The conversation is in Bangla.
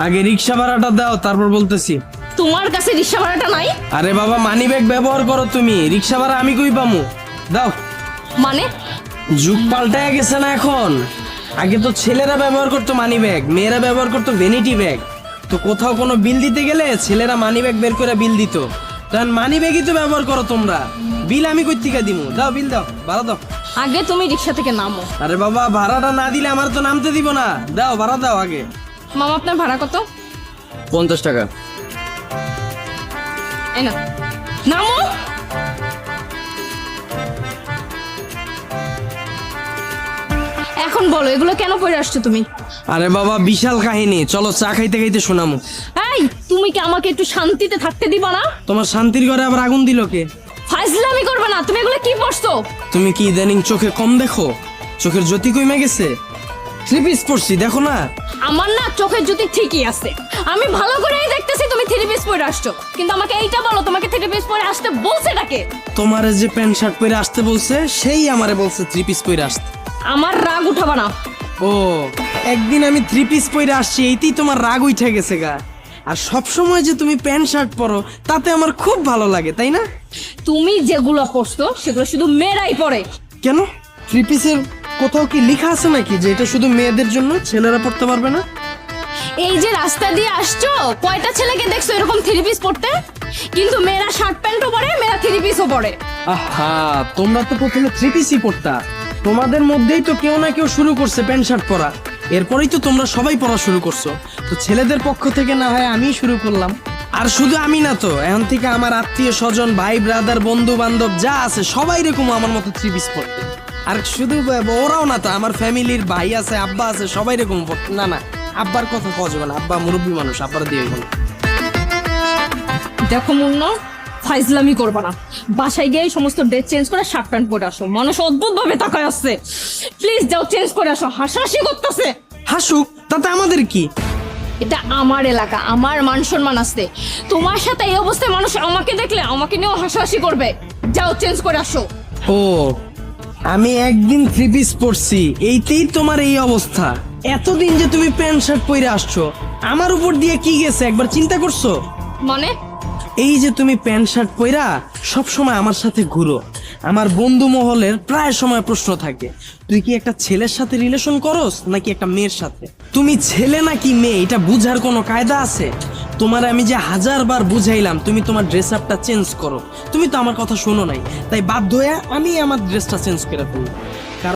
আগে রিক্সা ভাড়াটা দাও, তারপর বলতেছি। তোমার কাছে রিক্সা ভাড়াটা নাই? আরে বাবা, মানি ব্যাগ ব্যবহার করো তুমি, রিক্সা ভাড়া আমি কই পামু? দাও। মানে? যুগ পাল্টায় গেছে না এখন। আগে তো ছেলেরা ব্যবহার করতো মানি ব্যাগ, মেয়েরা ব্যবহার করতো ভ্যানিটি ব্যাগ। তো কোথাও কোনো বিল দিতে গেলে ছেলেরা মানি ব্যাগ বের করে বিল দিত, তখন মানি ব্যাগই তো ব্যবহার করো তোমরা। বিল আমি কই থেকে দিমু? দাও বিল দাও, ভাড়া দাও। আগে তুমি রিক্সা থেকে নামো। আরে বাবা, ভাড়াটা না দিলে আমার তো নামতে দিব না। দাও ভাড়া দাও আগে। মামা আপনার ভাড়া কত? 50 টাকা। এই না, নামো। এখন বলো এগুলো কেন পরে আসছো তুমি? আরে বাবা, বিশাল কাহিনী, চলো চা খাইতে খাইতে শোনামু। এই, তুমি কি আমাকে একটু শান্তিতে থাকতে দিবা না? তোমার শান্তির ঘরে আবার আগুন দিল কে? ফাজলামি করবে না। তুমি এগুলো কি পড়ছো? তুমি কি ইদানিং চোখে কম দেখো? চোখের জ্যোতি কমে গেছে? 3 পিস পরছি, দেখো না? আমার না চোখের জ্যোতি ঠিকই আছে, আমি ভালো করেই দেখতেছি তুমি 3 পিস পরে আসছো। কিন্তু আমাকে এইটা বলো, তোমাকে 3 পিস পরে আসতে বলছে ডাকে? তোমারে যে প্যান্ট শার্ট পরে আসতে বলছে, সেই আমারে বলছে 3 পিস পরে আসতে। আমার রাগ উঠাবা না। ও, একদিন আমি 3 পিস পরে আসছি, এইতেই তোমার রাগ উঠে গেছে গা। আর সব সময় যে তুমি প্যান্ট শার্ট পরো, তাতে আমার খুব ভালো লাগে, তাই না? তুমি যেগুলো পরছো সেগুলো শুধু মেয়েরাই পরে। কেন? 3 পিসের কোথাও কি লেখা আছে নাকি যে এটা শুধু মেয়েদের জন্য, ছেলেরা পরতে পারবে না? এই যে রাস্তা দিয়ে আসছো, কয়টা ছেলেকে দেখছো এরকম 3 পিস পরতে? কিন্তু মেয়েরা শার্ট প্যান্টও পরে, মেয়েরা 3 পিসও পরে। আহা, তোমরা তো প্রথমে 3 পিসই পরতা। তোমাদের মধ্যেই তো কেউ না কেউ শুরু করছে প্যান্ট শার্ট পরা, এরপরেই তো তোমরা সবাই পরা শুরু করছো। তো ছেলেদের পক্ষ থেকে না হয় আমি শুরু করলাম। আর শুধু আমি না তো, এখন থেকে আমার আত্মীয় স্বজন, ভাই ব্রাদার, বন্ধু বান্ধব যা আছে সবাই এরকম আমার মতো 3 পিস পরতে। আর শুধু ওরাও না তো, আমার ফ্যামিলির ভাই আছে, আব্বা আছে, সবাই এরকম পরতে। না না, আব্বার কথা কওয়া যাবে না, আব্বা মুরব্বী মানুষ, আব্বার দিয়ে হইব না। দেখো মুন্না, ফাইজলামি করবা না। বাসায় গিয়ে সমস্ত ড্রেস চেঞ্জ করে শার্ট প্যান্ট পরে আসো। মানুষ অদ্ভুত ভাবে তাকায় আসছে। প্লিজ যাও, চেঞ্জ করে আসো। হাসাহাসি করতেছে। হাসুক, তাতে আমাদের কি? এটা আমার এলাকা, আমার মান সম্মান আছে। তোমার সাথে এই অবস্থায় মানুষ আমাকে দেখলে আমাকে নিয়েও হাসাহাসি করবে। যাও, চেঞ্জ করে আসো। ও, আমি একদিন 3 পিস পরছি, এইতেই তোমার এই অবস্থা? এতদিন যে তুমি প্যান্ট শার্ট পরে আসছো, আমার উপর দিয়ে কি গেছে একবার চিন্তা করছো? মানে? এই যে তুমি প্যান্ট শার্ট পরা সব সময় আমার সাথে ঘুরো, আমার বন্ধু মহলের প্রায় সময় প্রশ্ন থাকে, তুই কি একটা ছেলের সাথে রিলেশন করস নাকি একটা মেয়ের সাথে? তুমি ছেলে নাকি মেয়ে এটা বুঝার কোনো কায়দা আছে? তোমার আমি যে 1000 বার বুঝাইলাম তুমি তোমার ড্রেস আপটা চেঞ্জ করো, তুমি তো আমার কথা শোনো নাই। তাই বাধ্য হয়ে আমি আমার ড্রেসটা চেঞ্জ করে ফেললাম।